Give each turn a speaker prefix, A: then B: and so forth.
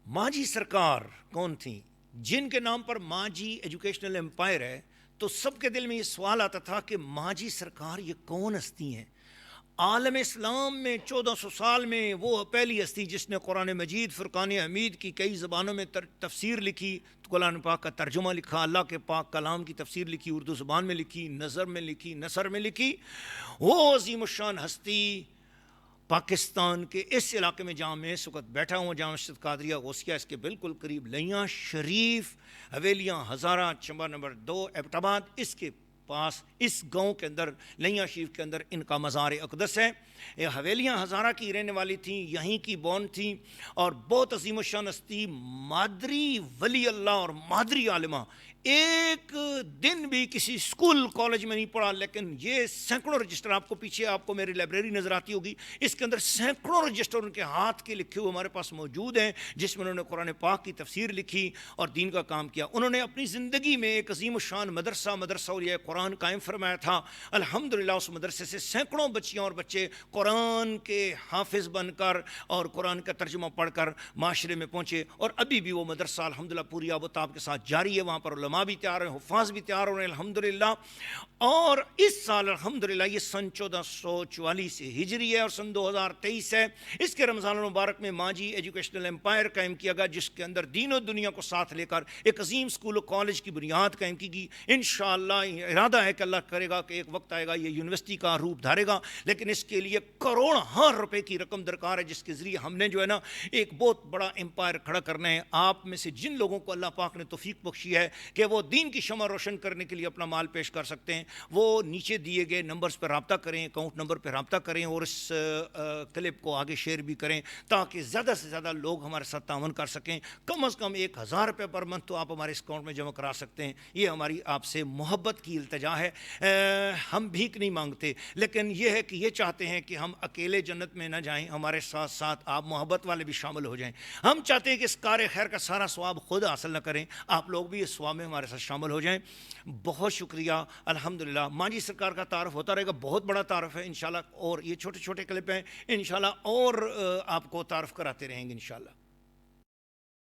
A: ماجی سرکار کون تھیں؟ جن کے نام پر ماجی ایجوکیشنل امپائر ہے تو سب کے دل میں یہ سوال آتا تھا کہ ماجی سرکار یہ کون ہستی ہیں؟ عالم اسلام میں 1400 سال میں وہ پہلی ہستی جس نے قرآن مجید فرقان حمید کی کئی زبانوں میں تفسیر لکھی، قرآن پاک کا ترجمہ لکھا، اللہ کے پاک کلام کی تفسیر لکھی، اردو زبان میں لکھی، نظر میں لکھی، نثر میں لکھی، وہ عظیم الشان ہستی پاکستان کے اس علاقے میں جہاں میں اس وقت بیٹھا ہوں، جامع مسجد قادریہ غوثیہ، اس کے بالکل قریب لیاں شریف حویلیاں ہزارہ چمبہ نمبر 2 ایبٹ آباد، اس کے پاس اس گاؤں کے اندر لیاں شریف کے اندر ان کا مزار اقدس ہے۔ یہ حویلیاں ہزارہ کی رہنے والی تھیں، یہیں کی بون تھیں اور بہت عظیم الشان ہستی، مادری ولی اللہ اور مادری عالمہ۔ ایک دن بھی کسی اسکول کالج میں نہیں پڑھا، لیکن یہ سینکڑوں رجسٹر، آپ کو پیچھے آپ کو میری لائبریری نظر آتی ہوگی، اس کے اندر سینکڑوں رجسٹر ان کے ہاتھ کے لکھے ہوئے ہمارے پاس موجود ہیں، جس میں انہوں نے قرآن پاک کی تفسیر لکھی اور دین کا کام کیا۔ انہوں نے اپنی زندگی میں ایک عظیم الشان مدرسہ اولیاء قرآن قائم فرمایا تھا۔ الحمدللہ اس مدرسے سے سینکڑوں بچیاں اور بچے قرآن کے حافظ بن کر اور قرآن کا ترجمہ پڑھ کر معاشرے میں پہنچے، اور ابھی بھی وہ مدرسہ الحمدللہ پوری آب و تاب کے ساتھ جاری ہے۔ وہاں پر علماء بھی تیار ہیں، حفاظ بھی تیار ہو رہے ہیں الحمدللہ۔ اور اس سال الحمدللہ یہ سن 1444 ہجری ہے اور سن 2023 ہے، اس کے رمضان المبارک میں ماجی ایجوکیشنل امپائر قائم کیا گیا، جس کے اندر دین و دنیا کو ساتھ لے کر ایک عظیم اسکول و کالج کی بنیاد قائم کی گئی۔ انشاءاللہ ارادہ ہے کہ اللہ کرے گا کہ ایک وقت آئے گا یہ یونیورسٹی کا روپ دھارے گا، لیکن اس کے لیے کروڑ روپے کی رقم درکار ہے، جس کے ذریعے ہم نے جو ہے نا ایک بہت بڑا امپائر کھڑا کرنا ہے۔ آپ میں سے جن لوگوں کو اللہ پاک نے توفیق بخشی ہے کہ وہ دین کی شمع روشن کرنے کے لیے اپنا مال پیش کر سکتے ہیں، وہ نیچے دیے گئے نمبرز پر رابطہ کریں، اکاؤنٹ نمبر پہ رابطہ کریں، اور اس کلپ کو آگے شیئر بھی کریں تاکہ زیادہ سے زیادہ لوگ ہمارے ساتھ تعاون کر سکیں۔ کم از کم 1000 روپے پر منتھ تو آپ ہمارے اس اکاؤنٹ میں جمع کرا سکتے ہیں۔ یہ ہماری آپ سے محبت کی التجا ہے۔ ہم بھیک نہیں مانگتے، لیکن یہ ہے کہ یہ چاہتے ہیں کہ ہم اکیلے جنت میں نہ جائیں، ہمارے ساتھ ساتھ آپ محبت والے بھی شامل ہو جائیں۔ ہم چاہتے ہیں کہ اس کار خیر کا سارا ثواب خود حاصل نہ کریں، آپ لوگ بھی اس ثواب میں ہمارے ساتھ شامل ہو جائیں۔ بہت شکریہ الحمدللہ۔ ماجی سرکار کا تعارف ہوتا رہے گا، بہت بڑا تعارف ہے انشاءاللہ، اور یہ چھوٹے چھوٹے کلپ ہیں انشاءاللہ، اور آپ کو تعارف کراتے رہیں گے انشاءاللہ۔